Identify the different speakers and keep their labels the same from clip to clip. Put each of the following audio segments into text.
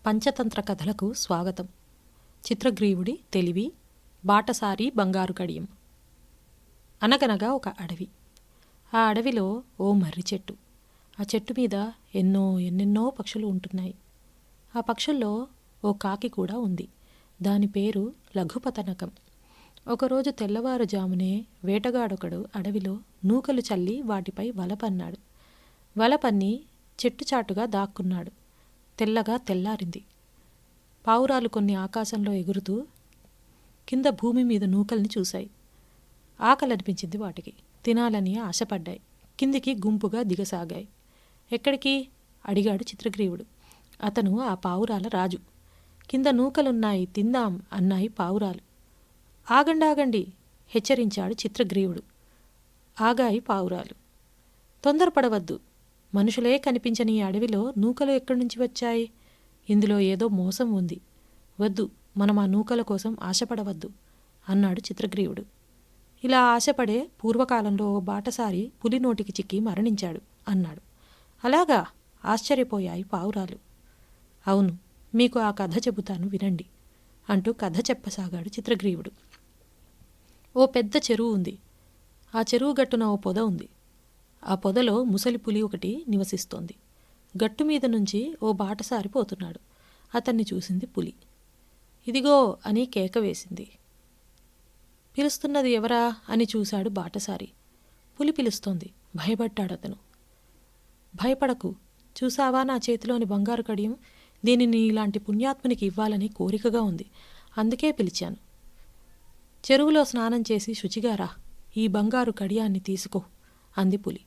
Speaker 1: పంచతంత్ర కథలకు స్వాగతం. చిత్రగ్రీవుడి తెలివి, బాటసారి బంగారు కడియం. అనగనగా ఒక అడవి. ఆ అడవిలో ఓ మర్రి చెట్టు. ఆ చెట్టు మీద ఎన్నెన్నో పక్షులు ఉంటున్నాయి. ఆ పక్షుల్లో ఓ కాకి కూడా ఉంది. దాని పేరు లఘుపతనకం. ఒకరోజు తెల్లవారుజామునే వేటగాడొకడు అడవిలో నూకలు చల్లి వాటిపై వలపన్నాడు. వలపన్ని చెట్టుచాటుగా దాక్కున్నాడు. తెల్లగా తెల్లారింది. పావురాలు కొన్ని ఆకాశంలో ఎగురుతూ కింద భూమి మీద నూకల్ని చూశాయి. ఆకలనిపించింది వాటికి. తినాలని ఆశపడ్డాయి. కిందికి గుంపుగా దిగసాగాయి. ఎక్కడికి అడిగాడు చిత్రగ్రీవుడు. అతను ఆ పావురాల రాజు. కింద నూకలున్నాయి, తిందాం అన్నాయి పావురాలు. ఆగండి హెచ్చరించాడు చిత్రగ్రీవుడు. ఆగాయి పావురాలు. తొందరపడవద్దు. మనుషులే కనిపించని ఈ అడవిలో నూకలు ఎక్కడి నుంచి వచ్చాయి? ఇందులో ఏదో మోసం ఉంది. వద్దు, మనం ఆ నూకల కోసం ఆశపడవద్దు అన్నాడు చిత్రగ్రీవుడు. ఇలా ఆశపడే పూర్వకాలంలో ఓ బాటసారి పులి నోటికి చిక్కి మరణించాడు అన్నాడు. అలాగా? ఆశ్చర్యపోయాయి పావురాలు. అవును, మీకు ఆ కథ చెబుతాను వినండి అంటూ కథ చెప్పసాగాడు చిత్రగ్రీవుడు. ఓ పెద్ద చెరువు ఉంది. ఆ చెరువు గట్టున ఓ పొద ఉంది. ఆ పొదలో ముసలి పులి ఒకటి నివసిస్తోంది. గట్టు మీద నుంచి ఓ బాటసారి పోతున్నాడు. అతన్ని చూసింది పులి. ఇదిగో అని కేక వేసింది. పిలుస్తున్నది ఎవరా అని చూశాడు బాటసారి. పులి పిలుస్తోంది. భయపడ్డాడతను. భయపడకు, చూసావా నా చేతిలోని బంగారు కడియం? దీనిని ఇలాంటి పుణ్యాత్మునికి ఇవ్వాలని కోరికగా ఉంది. అందుకే పిలిచాను. చెరువులో స్నానం చేసి శుచిగారా, ఈ బంగారు కడియాన్ని తీసుకో అంది పులి.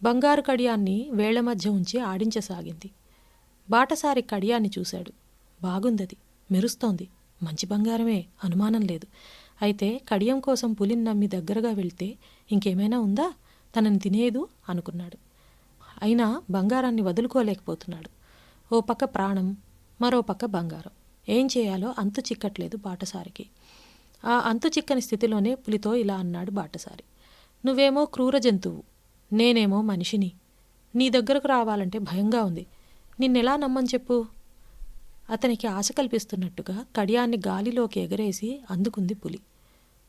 Speaker 1: బంగారు కడియాన్ని వేళ్ల మధ్య ఉంచి ఆడించసాగింది. బాటసారి కడియాన్ని చూశాడు. బాగుందది, మెరుస్తోంది, మంచి బంగారమే, అనుమానం లేదు. అయితే కడియం కోసం పులిని నమ్మి దగ్గరగా వెళ్తే ఇంకేమైనా ఉందా? తనని తినేదు అనుకున్నాడు. అయినా బంగారాన్ని వదులుకోలేకపోతున్నాడు. ఓ పక్క ప్రాణం, మరో పక్క బంగారం. ఏం చేయాలో అంతు చిక్కట్లేదు బాటసారికి. ఆ అంతు చిక్కని స్థితిలోనే పులితో ఇలా అన్నాడు బాటసారి. నువ్వేమో క్రూర జంతువు, నేనేమో మనిషిని. నీ దగ్గరకు రావాలంటే భయంగా ఉంది. నిన్నెలా నమ్మని చెప్పు? అతనికి ఆశ కల్పిస్తున్నట్టుగా కడియాన్ని గాలిలోకి ఎగరేసి అందుకుంది పులి.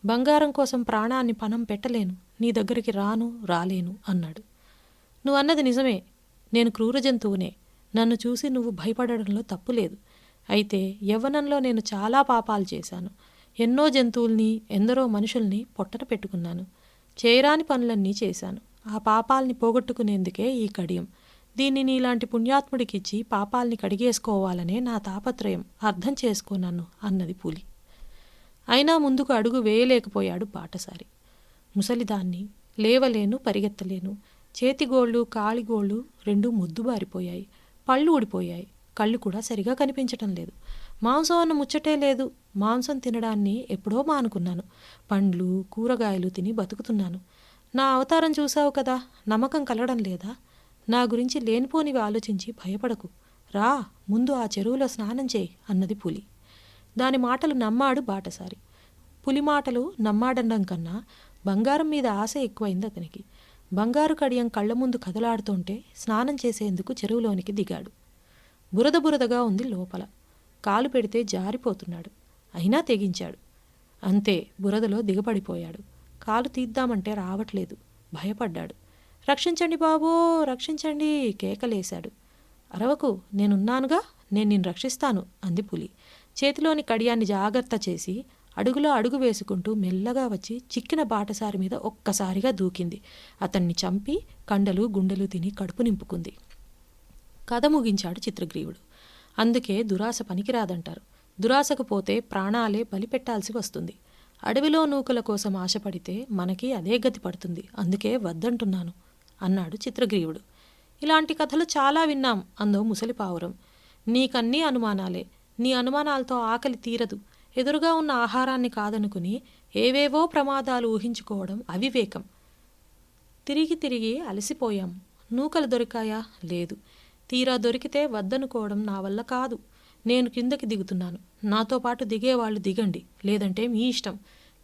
Speaker 1: బంగారం కోసం ప్రాణాన్ని పణం పెట్టలేను, నీ దగ్గరికి రాలేను అన్నాడు. నువ్వన్నది నిజమే, నేను క్రూర జంతువునే. నన్ను చూసి నువ్వు భయపడడంలో తప్పులేదు. అయితే యవ్వనంలో నేను చాలా పాపాలు చేశాను. ఎన్నో జంతువుల్ని, ఎందరో మనుషుల్ని పొట్టన పెట్టుకున్నాను. చేయరాని పనులన్నీ చేశాను. ఆ పాపాల్ని పోగొట్టుకునేందుకే ఈ కడియం. దీన్ని నీలాంటి పుణ్యాత్ముడికిచ్చి పాపాల్ని కడిగేసుకోవాలనే నా తాపత్రయం. అర్థం చేసుకో నన్ను అన్నది పులి. అయినా ముందుకు అడుగు వేయలేకపోయాడు బాటసారి. ముసలిదాన్ని, లేవలేను, పరిగెత్తలేను. చేతిగోళ్ళు, కాలిగోళ్ళు రెండూ ముద్దుబారిపోయాయి. పళ్ళు ఊడిపోయాయి. కళ్ళు కూడా సరిగా కనిపించటం లేదు. మాంసం అన్న ముచ్చటే లేదు. మాంసం తినడాన్ని ఎప్పుడో మానుకున్నాను. పండ్లు, కూరగాయలు తిని బతుకుతున్నాను. నా అవతారం చూసావు కదా, నమ్మకం కలగడం లేదా? నా గురించి లేనిపోనివి ఆలోచించి భయపడకు. రా, ముందు ఆ చెరువులో స్నానం చేయి అన్నది పులి. దాని మాటలు నమ్మాడు బాటసారి. పులి మాటలు నమ్మాడనడం కన్నా బంగారం మీద ఆశ ఎక్కువైంది అతనికి. బంగారు కడియం కళ్ళ ముందు కదలాడుతుంటే స్నానం చేసేందుకు చెరువులోనికి దిగాడు. బురదగా ఉంది లోపల. కాలు పెడితే జారిపోతున్నాడు. అయినా తెగించాడు. అంతే, బురదలో దిగబడిపోయాడు. కాలు తీద్దామంటే రావట్లేదు. భయపడ్డాడు. రక్షించండి బాబో, రక్షించండి కేకలేశాడు. అరవకు, నేనున్నానుగా, నేను నిన్ను రక్షిస్తాను అంది పులి. చేతిలోని కడియాన్ని జాగ్రత్త చేసి అడుగులో అడుగు వేసుకుంటూ మెల్లగా వచ్చి చిక్కిన బాటసారి మీద ఒక్కసారిగా దూకింది. అతన్ని చంపి కండలు గుండెలు తిని కడుపు నింపుకుంది. కథ ముగించాడు చిత్రగ్రీవుడు. అందుకే దురాశ పనికిరాదంటారు. దురాశకు పోతే ప్రాణాలే బలిపెట్టాల్సి వస్తుంది. అడవిలో నూకల కోసం ఆశపడితే మనకి అదే గతి పడుతుంది. అందుకే వద్దంటున్నాను అన్నాడు చిత్రగ్రీవుడు. ఇలాంటి కథలు చాలా విన్నాం అందో ముసలి పావురం. నీకన్నీ అనుమానాలే. నీ అనుమానాలతో ఆకలి తీరదు. ఎదురుగా ఉన్న ఆహారాన్ని కాదనుకుని ఏవేవో ప్రమాదాలు ఊహించుకోవడం అవివేకం. తిరిగి అలసిపోయాం. నూకలు దొరికాయా? లేదు. తీరా దొరికితే వద్దనుకోవడం నా వల్ల కాదు. నేను కిందకి దిగుతున్నాను. నాతో పాటు దిగేవాళ్ళు దిగండి, లేదంటే మీ ఇష్టం.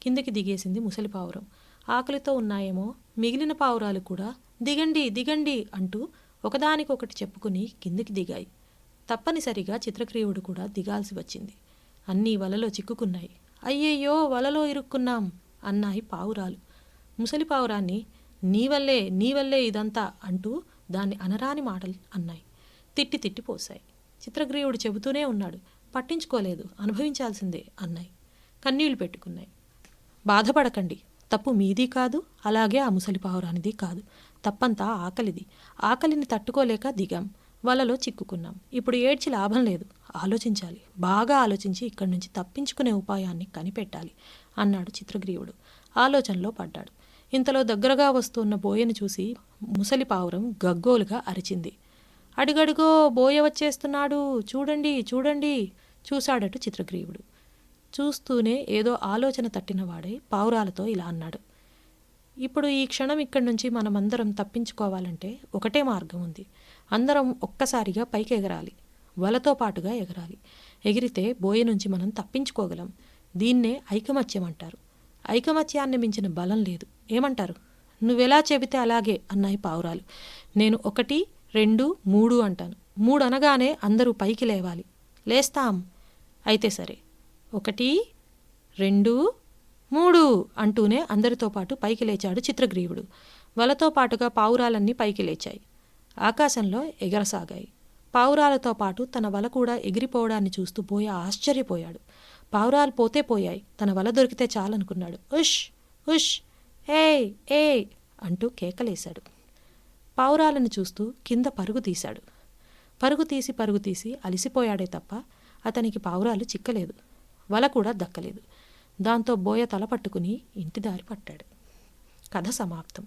Speaker 1: కిందకి దిగేసింది ముసలి పావురం. ఆకలితో ఉన్నాయేమో మిగిలిన పావురాలు కూడా దిగండి అంటూ ఒకదానికొకటి చెప్పుకుని కిందికి దిగాయి. తప్పనిసరిగా చిత్రగ్రీవుడు కూడా దిగాల్సి వచ్చింది. అన్నీ వలలో చిక్కుకున్నాయి. అయ్యయ్యో, వలలో ఇరుక్కున్నాం అన్నాయి పావురాలు. ముసలి పావురాన్ని నీవల్లే ఇదంతా అంటూ దాన్ని అనరాని మాటలు అన్నాయి. తిట్టి తిట్టి పోశాయి. చిత్రగ్రీవుడు చెబుతూనే ఉన్నాడు. పట్టించుకోలేదు, అనుభవించాల్సిందే అన్నాయి. కన్నీళ్లు పెట్టుకున్నాయి. బాధపడకండి, తప్పు మీది కాదు, అలాగే ఆ ముసలి పావురానిది కాదు. తప్పంతా ఆకలిది. ఆకలిని తట్టుకోలేక దిగాం, వలలో చిక్కుకున్నాం. ఇప్పుడు ఏడ్చి లాభం లేదు, ఆలోచించాలి. బాగా ఆలోచించి ఇక్కడి నుంచి తప్పించుకునే ఉపాయాన్ని కనిపెట్టాలి అన్నాడు చిత్రగ్రీవుడు. ఆలోచనలో పడ్డాడు. ఇంతలో దగ్గరగా వస్తున్న బోయను చూసి ముసలి పావురం గగ్గోలుగా అరిచింది. అడుగడుగో, బోయ వచ్చేస్తున్నాడు, చూడండి చూడండి. చూశాడట చిత్రగ్రీవుడు. చూస్తూనే ఏదో ఆలోచన తట్టినవాడై పావురాలతో ఇలా అన్నాడు. ఇప్పుడు ఈ క్షణం ఇక్కడి నుంచి మనమందరం తప్పించుకోవాలంటే ఒకటే మార్గం ఉంది. అందరం ఒక్కసారిగా పైకి ఎగరాలి, వలతో పాటుగా ఎగరాలి. ఎగిరితే బోయ నుంచి మనం తప్పించుకోగలం. దీన్నే ఐకమత్యం అంటారు. ఐకమత్యాన్ని మించిన బలం లేదు. ఏమంటారు? నువ్వెలా చెబితే అలాగే అన్నాయి పావురాలు. నేను 1, 2, 3 అంటాను. 3 అనగానే అందరూ పైకి లేవాలి. లేస్తాం. అయితే సరే, 1, 2, 3 అంటూనే అందరితో పాటు పైకి లేచాడు చిత్రగ్రీవుడు. వలతో పాటుగా పావురాలన్నీ పైకి లేచాయి, ఆకాశంలో ఎగరసాగాయి. పావురాలతో పాటు తన వల కూడా ఎగిరిపోవడాన్ని చూస్తూ బోయ ఆశ్చర్యపోయాడు. పావురాలు పోతే పోయాయి, తన వల దొరికితే చాలనుకున్నాడు. ఉష్ ఉష్, ఏయ్ ఏయ్ అంటూ కేకలేశాడు. పావురాలను చూస్తూ కింద పరుగు తీశాడు. పరుగు తీసి అలిసిపోయాడే తప్ప అతనికి పావురాలు చిక్కలేదు, వల కూడా దక్కలేదు. దాంతో బోయ తల పట్టుకుని ఇంటి దారి పట్టాడు. కథ సమాప్తం.